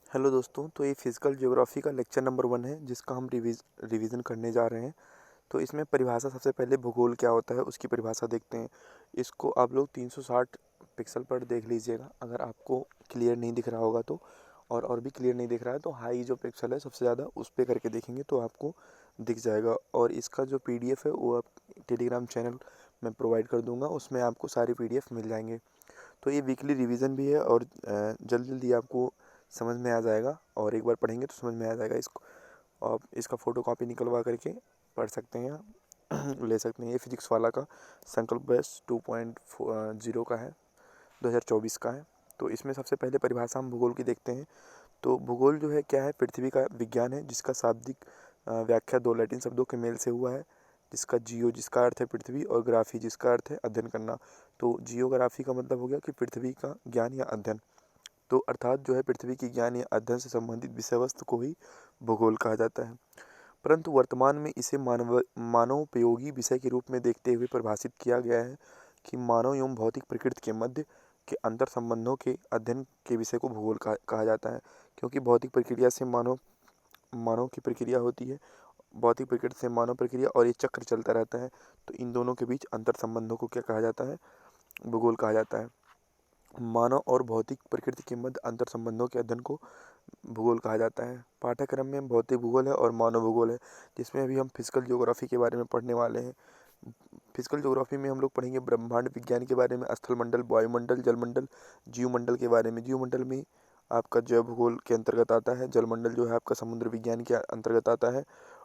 Hello दोस्तों, तो ये फिज़िकल ज्योग्राफी का लेक्चर नंबर 1 है जिसका हम रिवीजन करने जा रहे हैं। तो इसमें परिभाषा सबसे पहले भूगोल क्या होता है उसकी परिभाषा देखते हैं। इसको आप लोग 360 पिक्सल पर देख लीजिएगा अगर आपको क्लियर नहीं दिख रहा होगा तो। और भी क्लियर नहीं दिख रहा है तो हाई जो पिक्सल है सबसे ज़्यादा उस पर करके देखेंगे तो आपको दिख जाएगा। और इसका जो PDF है वो आप टेलीग्राम चैनल में प्रोवाइड कर दूँगा, उसमें आपको सारी PDF मिल जाएंगे। तो ये वीकली रिवीजन भी है और जल्दी जल्दी आपको समझ में आ जाएगा और एक बार पढ़ेंगे तो समझ में आ जाएगा। इसको आप इसका फ़ोटो कॉपी निकलवा करके पढ़ सकते हैं आप ले सकते हैं। ये फिजिक्स वाला का संकल्प बैच 2.0 का है, 2024 का है। तो इसमें सबसे पहले परिभाषा हम भूगोल की देखते हैं। तो भूगोल जो है क्या है, पृथ्वी का विज्ञान है जिसका शाब्दिक व्याख्या दो लैटिन शब्दों के मेल से हुआ है, जिसका जियो जिसका अर्थ है पृथ्वी और ग्राफी जिसका अर्थ है अध्ययन करना। तो जियोग्राफी का मतलब हो गया कि पृथ्वी का ज्ञान या अध्ययन। तो अर्थात जो है पृथ्वी की ज्ञान या अध्ययन से संबंधित विषय वस्तु को ही भूगोल कहा जाता है। परंतु वर्तमान में इसे मानवोपयोगी विषय के रूप में देखते हुए परिभाषित किया गया है कि मानव एवं भौतिक प्रकृति के मध्य के अंतर संबंधों के अध्ययन के विषय को भूगोल कहा जाता है। क्योंकि भौतिक प्रक्रिया से मानव मानव की प्रक्रिया होती है, भौतिक प्रकृति से मानव प्रक्रिया और ये चक्र चलता रहता है। तो इन दोनों के बीच अंतर संबंधों को क्या कहा जाता है, भूगोल कहा जाता है। मानव और भौतिक प्रकृति के मध्य अंतर संबंधों के अध्ययन को भूगोल कहा जाता है। पाठ्यक्रम में भौतिक भूगोल है और मानव भूगोल है, जिसमें अभी हम फिजिकल ज्योग्राफी के बारे में पढ़ने वाले हैं। फिजिकल ज्योग्राफी में हम लोग पढ़ेंगे ब्रह्मांड विज्ञान के बारे में, स्थल मंडल, वायुमंडल, जलमंडल, जीवमंडल के बारे में। जीवमंडल में आपका जैव भूगोल के अंतर्गत आता है, जलमंडल जो है आपका समुद्र विज्ञान के अंतर्गत आता है,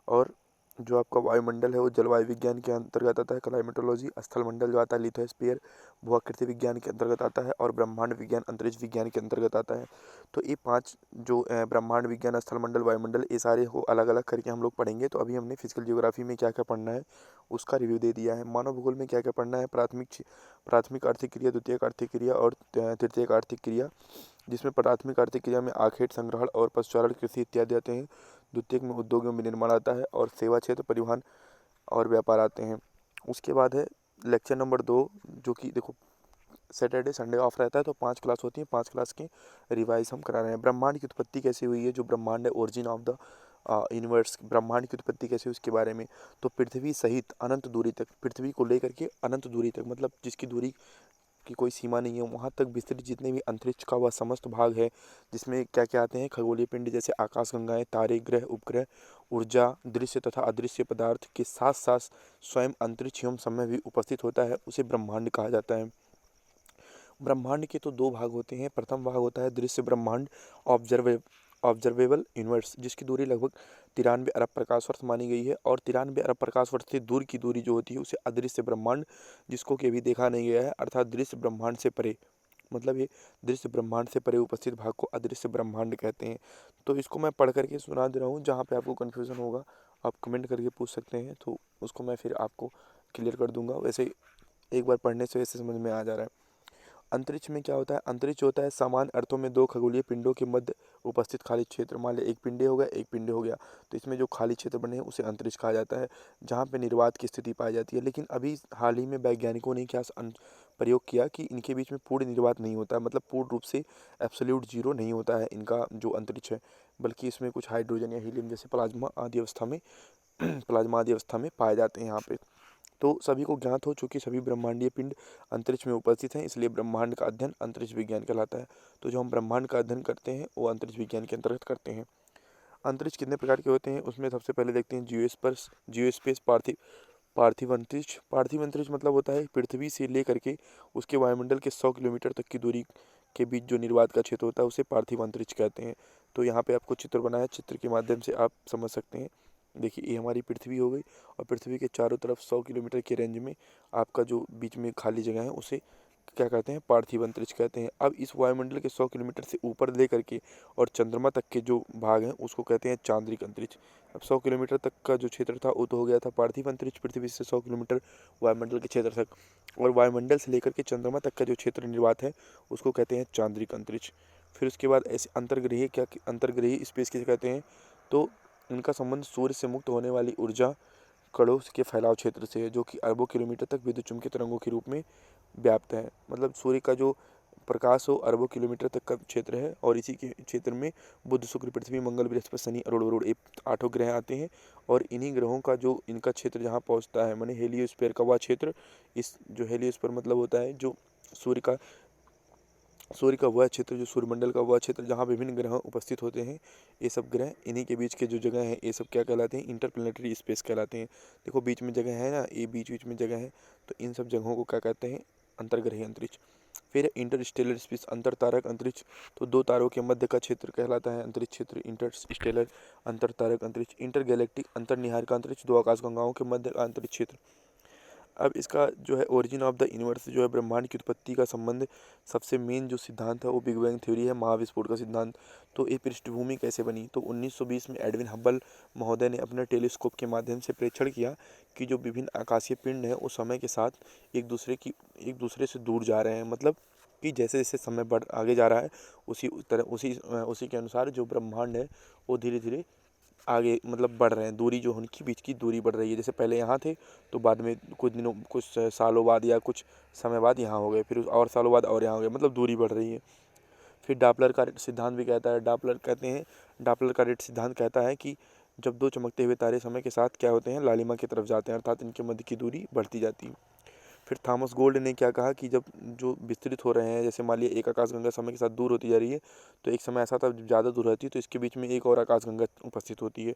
और जो आपका वायुमंडल है वो जलवायु विज्ञान के अंतर्गत आता है, क्लाइमेटोलॉजी। स्थल मंडल जो आता है लिथोस्फीयर, भूआकृति विज्ञान के अंतर्गत आता है, और ब्रह्मांड विज्ञान अंतरिक्ष विज्ञान के अंतर्गत आता है। तो ये 5 जो ब्रह्मांड विज्ञान, स्थल मंडल, वायुमंडल, ये सारे को अलग अलग करके हम लोग पढ़ेंगे। तो अभी हमने फिजिकल ज्योग्राफी में क्या क्या पढ़ना है उसका रिव्यू दे दिया है। मानव भूगोल में क्या क्या पढ़ना है, प्राथमिक आर्थिक क्रिया, द्वितीयक आर्थिक क्रिया और तृतीयक आर्थिक क्रिया, जिसमें प्राथमिक आर्थिक क्रिया में आखेट, संग्रहण और पशुचारण, कृषि इत्यादि आते हैं। द्वितीयक में उद्योग एवं विनिर्माण आता है, और सेवा क्षेत्र, परिवहन और व्यापार आते हैं। उसके बाद है लेक्चर नंबर 2, जो कि देखो सैटरडे संडे ऑफ रहता है तो 5 क्लास होती हैं, 5 क्लास की रिवाइज हम करा रहे हैं। ब्रह्मांड की उत्पत्ति कैसे हुई है, जो ब्रह्मांड है, ओरिजिन ऑफ द यूनिवर्स, ब्रह्मांड की उत्पत्ति कैसे हुई उसके बारे में। तो पृथ्वी सहित अनंत दूरी तक, पृथ्वी को लेकर के अनंत दूरी तक, मतलब जिसकी दूरी की कोई सीमा नहीं है, वहाँ तक विस्तृत जितने भी अंतरिक्ष का वह समस्त भाग है, जिसमें क्या क्या आते हैं, खगोलीय पिंड जैसे आकाशगंगाएं, तारे, ग्रह, उपग्रह, ऊर्जा, दृश्य तथा अदृश्य पदार्थ के साथ साथ स्वयं अंतरिक्ष एवं समय भी उपस्थित होता है, उसे ब्रह्मांड कहा जाता है। ब्रह्मांड के तो 2 भाग होते हैं। प्रथम भाग होता है दृश्य ब्रह्मांड, ऑब्जर्वेबल यूनिवर्स, जिसकी दूरी लगभग 93 अरब प्रकाश वर्ष मानी गई है, और 93 अरब प्रकाश वर्ष से दूर की दूरी जो होती है उसे अदृश्य ब्रह्मांड, जिसको कि अभी देखा नहीं गया है, अर्थात दृश्य ब्रह्मांड से परे, मतलब ये दृश्य ब्रह्मांड से परे उपस्थित भाग को अदृश्य ब्रह्मांड कहते हैं। तो इसको मैं पढ़ करके सुना दे रहा हूँ, जहाँ पे आपको कन्फ्यूज़न होगा आप कमेंट करके पूछ सकते हैं, तो उसको मैं फिर आपको क्लियर कर दूंगा। वैसे एक बार पढ़ने से वैसे समझ में आ जा रहा है। अंतरिक्ष में क्या होता है, अंतरिक्ष होता है समान अर्थों में 2 खगोलीय पिंडों के मध्य उपस्थित खाली क्षेत्र। मान लिया एक पिंडे हो गया, एक पिंडे हो गया, तो इसमें जो खाली क्षेत्र बने हैं उसे अंतरिक्ष कहा जाता है, जहाँ पे निर्वात की स्थिति पाई जाती है। लेकिन अभी हाल ही में वैज्ञानिकों ने क्या प्रयोग किया कि इनके बीच में पूर्ण निर्वात नहीं होता है, मतलब पूर्ण रूप से एब्सोल्यूट जीरो नहीं होता है इनका जो अंतरिक्ष है, बल्कि इसमें कुछ हाइड्रोजन या हीलियम जैसे प्लाज्मा आदि अवस्था में प्लाज्मा आदि अवस्था में पाए जाते हैं यहाँ पे। तो सभी को ज्ञात हो चूंकि सभी ब्रह्मांडीय पिंड अंतरिक्ष में उपस्थित हैं, इसलिए ब्रह्मांड का अध्ययन अंतरिक्ष विज्ञान कहलाता है। तो जो हम ब्रह्मांड का अध्ययन करते हैं वो अंतरिक्ष विज्ञान के अंतर्गत करते हैं। अंतरिक्ष कितने प्रकार के होते हैं, उसमें सबसे पहले देखते हैं जियोस्पेस, पार्थिव अंतरिक्ष। पार्थिव अंतरिक्ष मतलब होता है पृथ्वी से लेकर के उसके वायुमंडल के 100 किलोमीटर तक की दूरी के बीच जो निर्वात का क्षेत्र होता है उसे पार्थिव अंतरिक्ष कहते हैं। तो यहाँ पे आपको चित्र बनाया, चित्र के माध्यम से आप समझ सकते हैं। देखिए ये हमारी पृथ्वी हो गई, और पृथ्वी के चारों तरफ 100 किलोमीटर के रेंज में आपका जो बीच में खाली जगह है उसे क्या कहते हैं, पार्थिव अंतरिक्ष कहते हैं। अब इस वायुमंडल के 100 किलोमीटर से ऊपर ले करके और चंद्रमा तक के जो भाग हैं उसको कहते हैं चांद्रिक अंतरिक्ष। अब 100 किलोमीटर तक का जो क्षेत्र था वो तो हो गया था पार्थिव अंतरिक्ष, पृथ्वी से 100 किलोमीटर वायुमंडल के क्षेत्र तक, और वायुमंडल से लेकर के चंद्रमा तक का जो क्षेत्र निर्वात है उसको कहते हैं चांद्रिक अंतरिक्ष। फिर उसके बाद ऐसे अंतर्ग्रही स्पेस किसे कहते हैं, तो इनका संबंध सूर्य से मुक्त होने वाली ऊर्जा कणों के फैलाव क्षेत्र से है, जो कि अरबों किलोमीटर तक विद्युत चुम्बकीय तरंगों के रूप में व्याप्त है। मतलब सूर्य का जो प्रकाश हो अरबों किलोमीटर तक का क्षेत्र है, और इसी के क्षेत्र में बुध, शुक्र, पृथ्वी, मंगल, बृहस्पति, शनि, अरुण, वरुण, ये 8 ग्रह आते हैं। और इन्हीं ग्रहों का जो इनका क्षेत्र जहाँ पहुँचता है, माने हेलियोस्फीयर का वह क्षेत्र, इस जो हेलियोस्फीयर मतलब होता है जो सूर्य का वह क्षेत्र, जो सूर्यमंडल का वह क्षेत्र जहाँ विभिन्न ग्रह उपस्थित होते हैं, ये सब ग्रह इन्हीं के बीच के जो जगह है ये सब क्या कहलाते हैं, इंटरप्लेनेटरी स्पेस कहलाते हैं। देखो बीच में जगह है ना, ये बीच बीच में जगह है, तो इन सब जगहों को क्या कहते हैं, अंतर्ग्रहीय अंतरिक्ष। फिर इंटरस्टेलर स्पेस, अंतर तारक अंतरिक्ष, तो दो तारों के मध्य का क्षेत्र कहलाता है अंतरिक्ष क्षेत्र, इंटरस्टेलर अंतर तारक अंतरिक्ष। इंटरगैलेक्टिक, अंतर निहारिका अंतरिक्ष, दो आकाशगंगाओं के मध्य का अंतरिक्ष क्षेत्र। अब इसका जो है ओरिजिन ऑफ द यूनिवर्स, जो है ब्रह्मांड की उत्पत्ति का संबंध, सबसे मेन जो सिद्धांत है वो बिग बैंग थ्योरी है, महाविस्फोट का सिद्धांत। तो ये पृष्ठभूमि कैसे बनी, तो 1920 में एडविन हब्बल महोदय ने अपने टेलीस्कोप के माध्यम से प्रेक्षण किया कि जो विभिन्न आकाशीय पिंड हैं वो समय के साथ एक दूसरे से दूर जा रहे हैं। मतलब कि जैसे जैसे समय बढ़ आगे जा रहा है उसी के अनुसार जो ब्रह्मांड है वो धीरे धीरे आगे मतलब बढ़ रहे हैं, दूरी जो उनकी बीच की दूरी बढ़ रही है। जैसे पहले यहाँ थे तो बाद में कुछ सालों बाद या कुछ समय बाद यहाँ हो गए, फिर और सालों बाद और यहाँ हो गए, मतलब दूरी बढ़ रही है। फिर डापलर का सिद्धांत भी कहता है, डापलर का रेट सिद्धांत कहता है कि जब दो चमकते हुए तारे समय के साथ क्या होते हैं, लालिमा की तरफ जाते हैं, अर्थात इनके मध्य की दूरी बढ़ती जाती है। फिर थॉमस गोल्ड ने क्या कहा कि जब जो विस्तृत हो रहे हैं, जैसे मान लिया एक आकाशगंगा समय के साथ दूर होती जा रही है, तो एक समय ऐसा था जब ज़्यादा दूर रहती है तो इसके बीच में एक और आकाशगंगा उपस्थित होती है।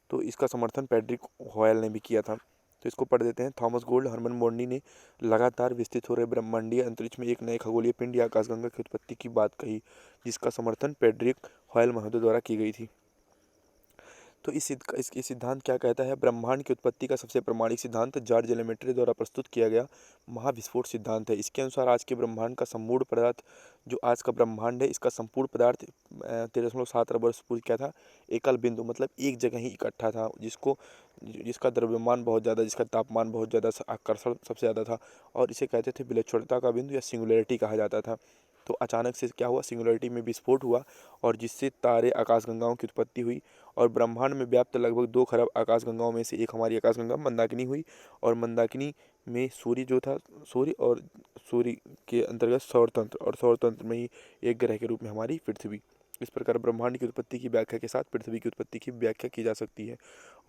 तो इसका समर्थन पैट्रिक हॉयल ने भी किया था। तो इसको पढ़ देते हैं। थॉमस गोल्ड, हरमन बोंडी ने लगातार विस्तृत हो रहे ब्रह्मांडीय अंतरिक्ष में एक नए खगोलीय पिंड या आकाशगंगा की उत्पत्ति की बात कही, जिसका समर्थन पैट्रिक हॉयल महोदय द्वारा की गई थी। तो इसकी सिद्धांत क्या कहता है, ब्रह्मांड की उत्पत्ति का सबसे प्रामाणिक सिद्धांत जॉर्ज लेमेट्रे द्वारा प्रस्तुत किया गया महाविस्फोट सिद्धांत है। इसके अनुसार आज के ब्रह्मांड का संपूर्ण पदार्थ, जो आज का ब्रह्मांड है इसका संपूर्ण पदार्थ 13.7 अरब वर्ष पूर्व क्या था, एकल बिंदु मतलब एक जगह ही इकट्ठा था, जिसका द्रव्यमान बहुत ज़्यादा, जिसका तापमान बहुत ज़्यादा, आकर्षण सबसे ज़्यादा था, और इसे कहते थे विलक्षणता का बिंदु या सिंगुलैरिटी कहा जाता था। तो अचानक से क्या हुआ, सिंगुलैरिटी में विस्फोट हुआ और जिससे तारे आकाशगंगाओं की उत्पत्ति हुई, और ब्रह्मांड में व्याप्त लगभग 2 खरब आकाशगंगाओं में से एक हमारी आकाशगंगा मंदाकिनी हुई। और मंदाकिनी में सूर्य जो था, सूर्य के अंतर्गत सौर तंत्र, और सौर तंत्र में ही एक ग्रह के रूप में हमारी पृथ्वी। इस प्रकार ब्रह्मांड की उत्पत्ति की व्याख्या के साथ पृथ्वी की उत्पत्ति की व्याख्या की जा सकती है।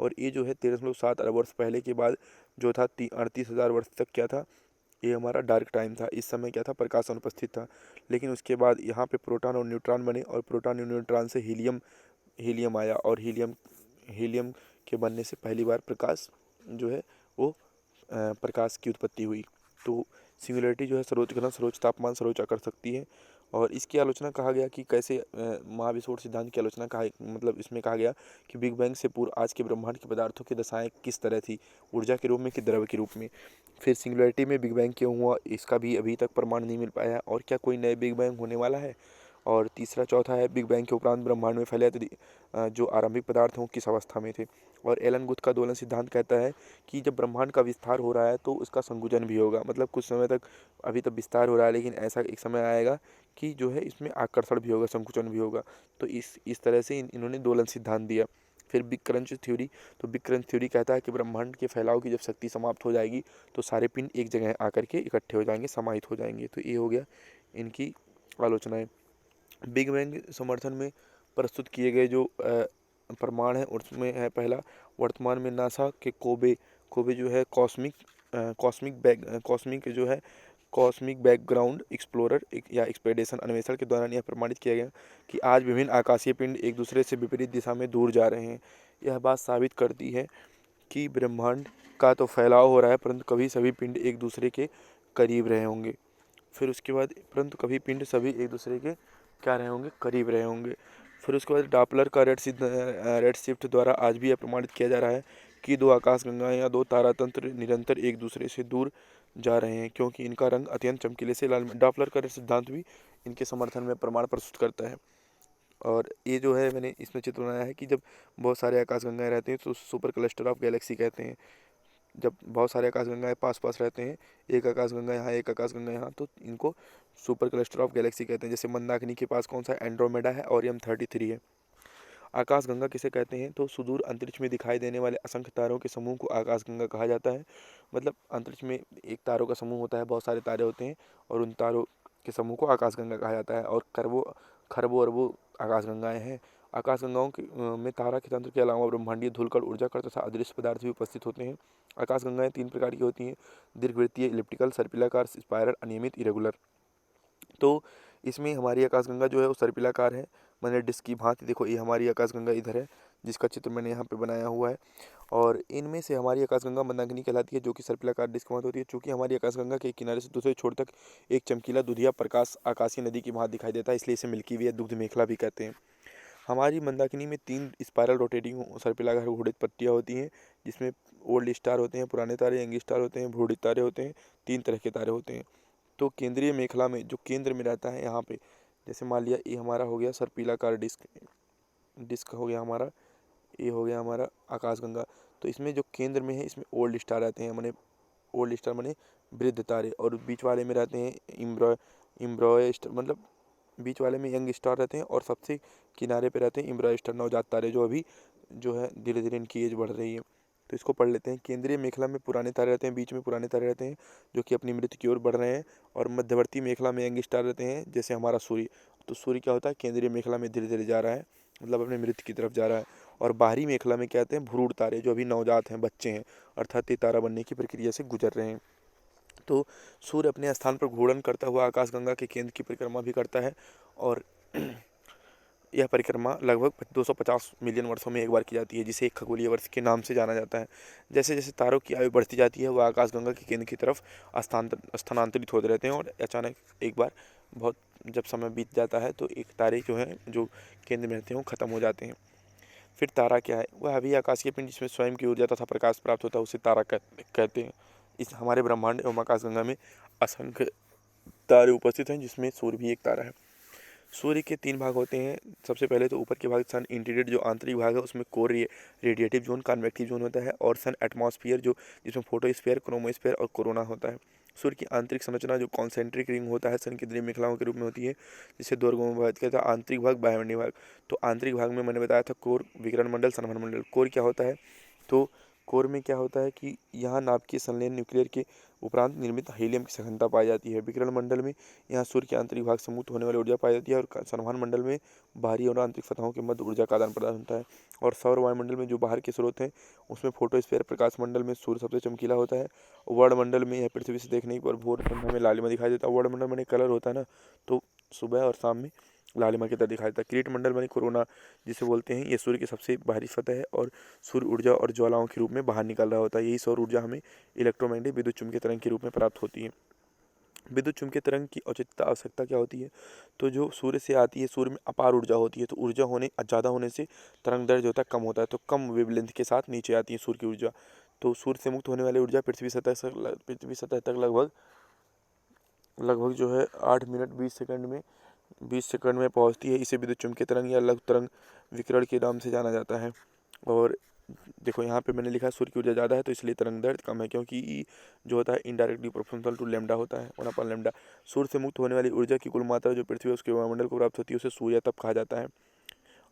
और ये जो है 13.7 अरब वर्ष पहले के बाद जो था 38,000 वर्ष तक क्या था, ये हमारा डार्क टाइम था। इस समय क्या था, प्रकाश अनुपस्थित था। लेकिन उसके बाद यहाँ पे प्रोटॉन और न्यूट्रॉन बने, और प्रोटॉन और न्यूट्रॉन से हीलियम आया, और हीलियम के बनने से पहली बार प्रकाश जो है वो प्रकाश की उत्पत्ति हुई। तो सिंगुलैरिटी जो है सर्वोच्च घनत्व, सर्वोच्च तापमान, सर्वोच्च आकर सकती है। और इसकी आलोचना कहा गया कि कैसे महाविस्फोट सिद्धांत की आलोचना कहा, मतलब इसमें कहा गया कि बिग बैंग से पूर्व आज के ब्रह्मांड के पदार्थों की दशाएं किस तरह थी, ऊर्जा के रूप में कि द्रव्य के रूप में। फिर सिंगुलैरिटी में बिग बैंग क्यों हुआ, इसका भी अभी तक प्रमाण नहीं मिल पाया, और क्या कोई नए बिग बैंग होने वाला है। और तीसरा चौथा है, बिग बैंग के उपरांत ब्रह्मांड में फैले जो आरंभिक पदार्थ हों किस अवस्था में थे। और एलन गुथ का दोलन सिद्धांत कहता है कि जब ब्रह्मांड का विस्तार हो रहा है तो उसका संकुचन भी होगा, मतलब कुछ समय तक अभी तक विस्तार हो रहा है, लेकिन ऐसा एक समय आएगा कि जो है इसमें आकर्षण भी होगा, संकुचन भी होगा। तो इस तरह से इन्होंने दोलन सिद्धांत दिया। फिर बिग क्रंच थ्योरी, तो बिग क्रंच थ्योरी कहता है कि ब्रह्मांड के फैलाव की जब शक्ति समाप्त हो जाएगी तो सारे पिंड एक जगह आकर के इकट्ठे हो जाएंगे, समाहित हो जाएंगे। तो ये हो गया इनकी आलोचनाएं। बिग बैंग समर्थन में प्रस्तुत किए गए जो प्रमाण है उसमें है पहला, वर्तमान में नासा के कोबे जो है कॉस्मिक बैकग्राउंड एक्सप्लोरर या एक्सपेडिशन अन्वेषण के दौरान यह प्रमाणित किया गया कि आज विभिन्न आकाशीय पिंड एक दूसरे से विपरीत दिशा में दूर जा रहे हैं। यह बात साबित करती है कि ब्रह्मांड का तो फैलाव हो रहा है, परंतु कभी सभी पिंड एक दूसरे के करीब रहे होंगे। फिर उसके बाद परंतु कभी पिंड सभी एक दूसरे के क्या रहे होंगे, करीब रहे होंगे। फिर उसके बाद डापलर का रेड शिफ्ट द्वारा आज भी यह प्रमाणित किया जा रहा है कि दो आकाशगंगाएं या दो तारातंत्र निरंतर एक दूसरे से दूर जा रहे हैं, क्योंकि इनका रंग अत्यंत चमकीले से लाल। डापलर का रेड सिद्धांत भी इनके समर्थन में प्रमाण प्रस्तुत करता है। और ये जो है मैंने इसमें चित्र बनाया है कि जब बहुत सारे आकाशगंगाएं रहते हैं तो सुपर क्लस्टर ऑफ गैलेक्सी कहते हैं। जब बहुत सारे आकाशगंगाएं पास पास रहते हैं, एक आकाशगंगा यहाँ एक आकाशगंगा यहाँ, तो इनको सुपर क्लस्टर ऑफ गैलेक्सी कहते हैं। जैसे मंदाकिनी के पास कौन सा, एंड्रोमेडा है, और M33 है। आकाशगंगा किसे कहते हैं, तो सुदूर अंतरिक्ष में दिखाई देने वाले असंख्य तारों के समूह को आकाशगंगा कहा जाता है। मतलब अंतरिक्ष में एक तारों का समूह होता है, बहुत सारे तारे होते हैं, और उन तारों के समूह को आकाशगंगा कहा जाता है। और खरबों अरबों आकाशगंगाएं हैं। आकाशगंगाओं में तारा के तंत्र के अलावा ब्रह्मांडीय धूलकण, ऊर्जाकण तथा अदृश्य पदार्थ भी उपस्थित होते हैं। आकाशगंगाएं 3 प्रकार की होती हैं: दीर्घवृत्तीय, इलिप्टिकल, सर्पिलाकार, स्पाइरल, अनियमित, इरेगुलर। तो इसमें हमारी आकाशगंगा जो है वो सर्पिलाकार है, मैंने डिस्क की भांति। देखो ये हमारी आकाशगंगा इधर है, जिसका चित्र मैंने यहाँ पे बनाया हुआ है। और इनमें से हमारी आकाशगंगा मंदाकिनी कहलाती है, जो कि सर्पिलाकार डिस्क की भांति होती है। चूँकि हमारी आकाशगंगा के एक किनारे से दूसरे छोर तक एक चमकीला दुधिया प्रकाश आकाशीय नदी की भांति दिखाई देता है, इसलिए इसे मिल्की वे या दुग्ध मेखला भी कहते हैं। हमारी मंदाकिनी में 3 स्पाइरल रोटेटिंग सर्पिलाकार घूर्णित पट्टियाँ होती हैं, जिसमें ओल्ड स्टार होते हैं, पुराने तारे, यंग स्टार होते हैं, भ्रूणित तारे होते हैं। 3 तरह के तारे होते हैं। तो केंद्रीय मेखला में जो केंद्र में रहता है, यहाँ पे जैसे मान लिया ये हमारा हो गया सर्पिलाकार डिस्क हो गया हमारा, ये हो गया हमारा आकाशगंगा। तो इसमें जो केंद्र में है, इसमें ओल्ड स्टार रहते हैं, माने ओल्ड स्टार माने वृद्ध तारे। और बीच वाले में रहते हैं इम्ब्रॉय स्टार, मतलब बीच वाले में यंग स्टार रहते हैं। और सबसे किनारे पे रहते हैं इम्ब्रॉय स्टार, नवजात तारे, जो अभी जो है धीरे धीरे इनकी एज बढ़ रही है। तो इसको पढ़ लेते हैं। केंद्रीय मेखला में पुराने तारे रहते हैं, बीच में पुराने तारे रहते हैं जो कि अपनी मृत्यु की ओर बढ़ रहे हैं। और मध्यवर्ती मेखला में यंग स्टार रहते हैं, जैसे हमारा सूर्य। तो सूर्य क्या होता है, केंद्रीय मेखला में धीरे धीरे जा रहा है, मतलब अपनी मृत्यु की तरफ जा रहा है। और बाहरी मेखला में क्या कहते हैं, भ्रूण तारे, जो अभी नवजात हैं, बच्चे हैं, अर्थात ये तारा बनने की प्रक्रिया से गुजर रहे हैं। तो सूर्य अपने स्थान पर घूर्णन करता हुआ आकाशगंगा के केंद्र की परिक्रमा भी करता है। और यह परिक्रमा लगभग 250 मिलियन वर्षों में एक बार की जाती है, जिसे एक खगोलीय वर्ष के नाम से जाना जाता है। जैसे जैसे तारों की आयु बढ़ती जाती है, वह आकाशगंगा के केंद्र की तरफ स्थानांतरित होते रहते हैं। और अचानक एक बार बहुत जब समय बीत जाता है, तो एक तारे जो हैं, जो केंद्र में रहते हैं, वो ख़त्म हो जाते हैं। फिर तारा क्या है, वह अभी आकाशीय पिंड जिसमें स्वयं की ऊर्जा तथा प्रकाश प्राप्त होता है, उसे तारा कहते हैं। इस हमारे ब्रह्मांड एवं आकाशगंगा में असंख्य तारे उपस्थित हैं, जिसमें सूर्य भी एक तारा है। सूर्य के 3 भाग होते हैं। सबसे पहले तो ऊपर के भाग सन इंटीरियर, जो आंतरिक भाग है, उसमें core radiative zone, convective zone होता है। और सन एटमॉस्फेयर, जो जिसमें फोटोस्फीयर, क्रोमोस्फीयर और कोरोना होता है। सूर्य की आंतरिक संरचना जो कॉन्सेंट्रिक रिंग होता है, सन केंद्रीय मेखलाओं के रूप में होती है, जिसे 2 वर्गों में विभाजित किया जाता है: आंतरिक भाग, बाह्यमंडलीय भाग। तो आंतरिक भाग में मैंने बताया था कोर, विकिरण मंडल, संवहन मंडल। कोर क्या होता है, तो कोर में क्या होता है कि यहाँ नाभिकीय संलयन न्यूक्लियर के उपरांत निर्मित हीलियम की सघनता पाई जाती है। विकिरण मंडल में यहाँ सूर्य के आंतरिक भाग से मुक्त होने वाली ऊर्जा पाई जाती है। और संवहन मंडल में बाहरी और आंतरिक सतहों के मध्य ऊर्जा का आदान प्रदान होता है। और सौर वायुमंडल में जो बाहर के स्रोत हैं, उसमें फोटोस्फीयर, प्रकाश मंडल में सूर्य सबसे चमकीला होता है। वर्णमंडल में यह पृथ्वी से देखने पर भोर संध्या में लालिमा दिखाई देता है। वर्णमंडल में कलर होता है ना, तो सुबह और शाम में लालिमा की तरह दिखाई देता है। किरीट मंडल में कोरोना जिसे बोलते हैं, ये सूर्य की सबसे बाहरी सतह है और सूर्य ऊर्जा और ज्वालाओं के रूप में बाहर निकल रहा होता है। यही सौर ऊर्जा हमें इलेक्ट्रोमैग्नेटिक विद्युत चुम्बकीय तरंग के रूप में प्राप्त होती है। विद्युत चुम्बकीय तरंग की औचित्य आवश्यकता क्या होती है, तो जो सूर्य से आती है, सूर्य में अपार ऊर्जा होती है, तो ऊर्जा होने ज़्यादा होने से तरंग दैर्ध्य जो होता है कम होता है, तो कम वेवलेंथ के साथ नीचे आती है सूर्य की ऊर्जा। तो सूर्य से मुक्त होने वाली ऊर्जा पृथ्वी सतह तक लगभग जो है 8 मिनट 20 सेकंड में पहुंचती है। इसे विद्युत चुम्बकीय तरंग या लघु तरंग विकिरण के नाम से जाना जाता है। और देखो यहाँ पे मैंने लिखा है सूर्य की ऊर्जा ज़्यादा है, तो इसलिए तरंग दैर्ध्य कम है, क्योंकि ई जो होता है इनडायरेक्टली प्रोपोर्शनल टू लैम्डा होता है, 1/λ। सूर्य से मुक्त होने वाली ऊर्जा की कुल मात्रा जो पृथ्वी और उसके वायुमंडल को प्राप्त होती है, उसे सूर्यातप कहा जाता है।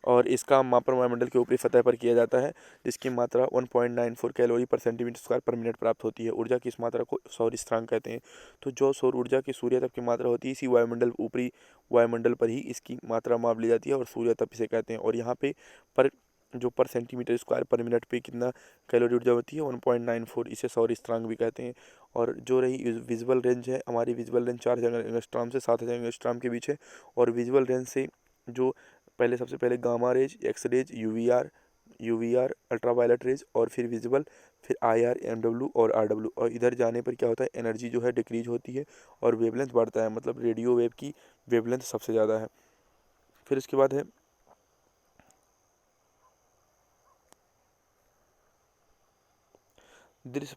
और इसका मापन वायुमंडल के ऊपरी सतह पर किया जाता है, जिसकी मात्रा 1.94 कैलोरी पर सेंटीमीटर स्क्वायर पर मिनट प्राप्त होती है। ऊर्जा की इस मात्रा को सौर स्थिरांक कहते हैं। तो जो सौर ऊर्जा की सूर्यातप की मात्रा होती है, इसी ऊपरी वायुमंडल पर ही इसकी मात्रा माप ली जाती है और सूर्यातप इसे कहते हैं। और यहाँ पे पर सेंटीमीटर स्क्वायर पर मिनट पे कितना कैलोरी ऊर्जा होती है, 1.94, इसे सौर स्थिरांक भी कहते हैं। और जो रही विजुअल रेंज है, हमारी विजुअल रेंज 4000 एंगस्ट्रॉम से 7000 एंगस्ट्रॉम के बीच है। और विजुअल रेंज से जो सबसे पहले gamma rays, X rays, UVR, ultraviolet rays, और फिर विजिबल, फिर आईआर, एमडब्ल्यू और आरडब्ल्यू। और इधर जाने पर क्या होता है, एनर्जी जो है डिक्रीज होती है और वेवलेंथ बढ़ता है, मतलब रेडियो वेव की वेवलेंथ सबसे ज़्यादा है। फिर इसके बाद है दृश्य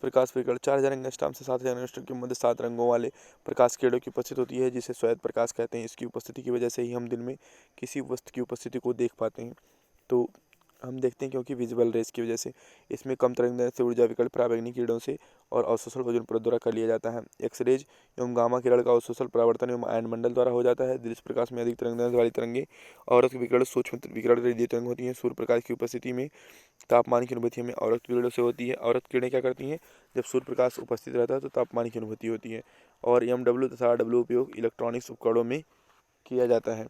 प्रकाश विकिरण। 4000 एंगस्ट्रॉम से 7000 एंगस्ट्रॉम के मध्य 7 रंगों वाले प्रकाश किरणों की उपस्थिति होती है, जिसे श्वेत प्रकाश कहते हैं। इसकी उपस्थिति की वजह से ही हम दिन में किसी वस्तु की उपस्थिति को देख पाते हैं। तो हम देखते हैं क्योंकि विजिबल रेस की वजह से इसमें कम तरंगदैर्ध्य से ऊर्जा विकल्प पराबैंगनी किरणों से और अवशोषण ओजोन परत द्वारा कर लिया जाता है। एक्सरेज एवं गामा किरण का अवशोषण परावर्तन एवं आयन मंडल द्वारा हो जाता है। दृश्य प्रकाश में अधिक तरंगदैर्ध्य वाली तरंगे अवरक्त विकिरण सूक्ष्म विकिरण रेडियो तरंग होती हैं। सूर्य प्रकाश की उपस्थिति में तापमान की अनुभूति हमें अवरक्त विकिरणों से होती है। अवरक्त किरणें क्या करती हैं, जब सूर्य प्रकाश उपस्थित रहता है तो तापमान की अनुभूति होती है। और MW तथा RW उपयोग इलेक्ट्रॉनिक्स उपकरणों में किया जाता है।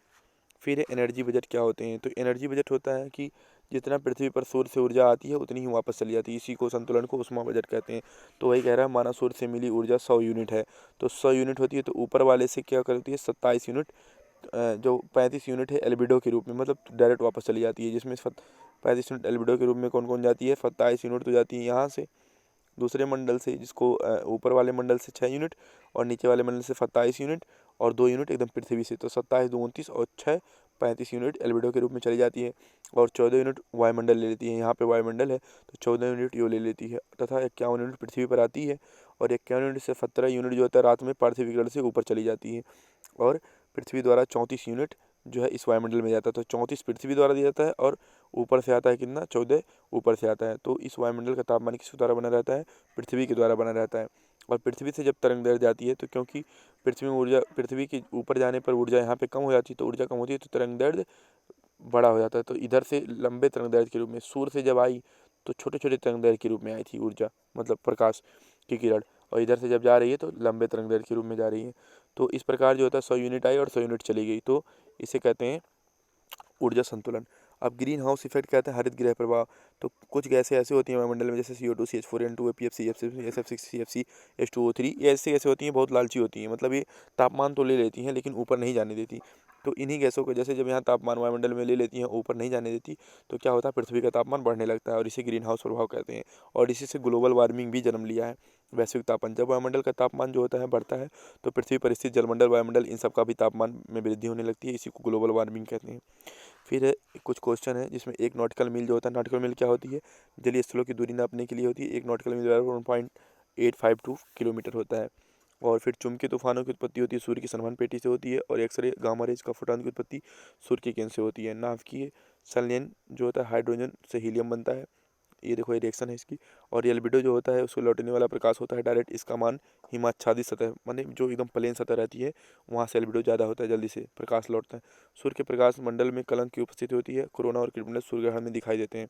फिर एनर्जी बजट क्या होते हैं, तो एनर्जी बजट होता है कि जितना पृथ्वी पर सूर्य से ऊर्जा आती है उतनी ही वापस चली जाती है। इसी को संतुलन को ऊष्मा बजट कहते हैं। तो वही कह रहा है, माना सूर्य से मिली ऊर्जा 100 यूनिट है, तो 100 यूनिट होती है, तो ऊपर वाले से क्या करती है 27 यूनिट, जो 35 यूनिट है एल्बिडो के रूप में, मतलब डायरेक्ट वापस चली जाती है। जिसमें 35 यूनिट एल्बिडो के रूप में कौन कौन जाती है, 27 यूनिट तो जाती है यहाँ से दूसरे मंडल से, जिसको ऊपर वाले मंडल से 6 यूनिट और नीचे वाले मंडल से 27 यूनिट और 2 यूनिट एकदम पृथ्वी से। तो 27, 2, 29 और 6, 35 यूनिट एल्बिडो के रूप में चली जाती है। और 14 यूनिट वायुमंडल ले लेती है। यहाँ पे वायुमंडल है तो 14 यूनिट यो ले लेती है तथा 51 यूनिट पृथ्वी पर आती है। और 51 यूनिट से 17 यूनिट जो होता है रात में पार्थिव विकिरण से ऊपर चली जाती है। और पृथ्वी द्वारा 34 यूनिट जो है इस वायुमंडल में जाता है। तो 34 पृथ्वी द्वारा दिया जाता है और ऊपर से आता है कितना, 14 ऊपर से आता है। तो इस वायुमंडल का तापमान किसके द्वारा बना रहता है, पृथ्वी के द्वारा बना रहता है। और पृथ्वी से जब तरंगदैर्ध्य जाती है तो क्योंकि पृथ्वी में ऊर्जा, पृथ्वी के ऊपर जाने पर ऊर्जा यहाँ पे कम हो जाती है, तो ऊर्जा कम होती है तो तरंगदैर्ध्य बड़ा हो जाता है। तो इधर से लंबे तरंगदैर्ध्य के रूप में सूर्य से जब आई तो छोटे छोटे तरंगदैर्ध्य के रूप में आई थी ऊर्जा, मतलब प्रकाश की किरण, और इधर से जब जा रही है तो लंबे तरंगदैर्ध्य के रूप में जा रही है। तो इस प्रकार जो होता है 100 यूनिट आई और 100 यूनिट चली गई, तो इसे कहते हैं ऊर्जा संतुलन। अब ग्रीन हाउस इफेक्ट कहते हैं हरित गृह प्रभाव। तो कुछ गैसें ऐसी होती हैं वायुमंडल में, जैसे CO2, CH4, N2, PFC, SF6, CFC, H2O3, ये ऐसी गैसें होती हैं, बहुत लालची होती हैं, मतलब ये तापमान तो ले लेती हैं लेकिन ऊपर नहीं जाने देती। तो इन्हीं गैसों को जैसे जब यहाँ तापमान वायुमंडल में ले लेती हैं, ऊपर नहीं जाने देती, तो क्या होता है, पृथ्वी का तापमान बढ़ने लगता है और इसे ग्रीन हाउस प्रभाव कहते हैं। और इसी से ग्लोबल वार्मिंग भी जन्म लिया है। वैश्विक तापमान, जब वायुमंडल का तापमान जो होता है बढ़ता है तो पृथ्वी पर स्थित जलमंडल, वायुमंडल, इन सब का भी तापमान में वृद्धि होने लगती है। इसी को ग्लोबल वार्मिंग कहते हैं। फिर कुछ क्वेश्चन है जिसमें एक नॉटिकल मील जो होता है, नॉटिकल मील क्या होती है, जलीय स्थलों की दूरी नापने के लिए होती है। एक नॉटिकल मील 1.852 किलोमीटर होता है। और फिर चुंबकीय तूफानों की उत्पत्ति होती है सूर्य की सनमान पेटी से होती है। और एक्सरे गामा रेज का फोटॉन की उत्पत्ति सूर्य के केंद्र से होती है। नाभिकीय संलयन जो होता है हाइड्रोजन से हीलियम बनता है, ये देखो ये रिएक्शन है इसकी। और एल्बिडो जो होता है उसको लौटने वाला प्रकाश होता है डायरेक्ट, इसका मान हिमाच्छादित सतह, माने जो एकदम प्लेन सतह रहती है वहाँ से एल्बिडो ज़्यादा होता है, जल्दी से प्रकाश लौटता है। सूर्य के प्रकाश मंडल में कलंक की उपस्थिति होती है। कोरोना और क्रिमिनल सूर्य ग्रहण में दिखाई देते हैं।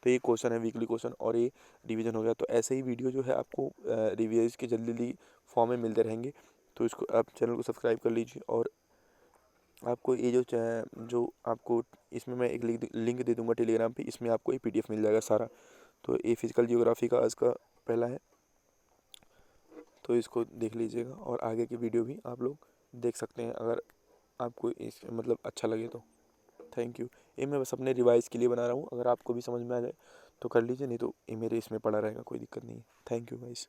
तो ये क्वेश्चन है वीकली क्वेश्चन और ये रिवीजन हो गया। तो ऐसे ही वीडियो जो है आपको रिवीज के जल्दी जल्दी फॉर्म में मिलते रहेंगे। तो इसको आप चैनल को सब्सक्राइब कर लीजिए। और आपको ये जो आपको इसमें मैं एक लिंक दे दूंगा टेलीग्राम पे, इसमें आपको ये PDF मिल जाएगा सारा। तो ये फिजिकल जियोग्राफी का आज का पहला है, तो इसको देख लीजिएगा और आगे की वीडियो भी आप लोग देख सकते हैं अगर आपको इस मतलब अच्छा लगे तो। Thank you. ये मैं बस अपने रिवाइज के लिए बना रहा हूँ, अगर आपको भी समझ में आ जाए तो कर लीजिए, नहीं तो ये मेरे इसमें पड़ा रहेगा, कोई दिक्कत नहीं है। Thank you guys.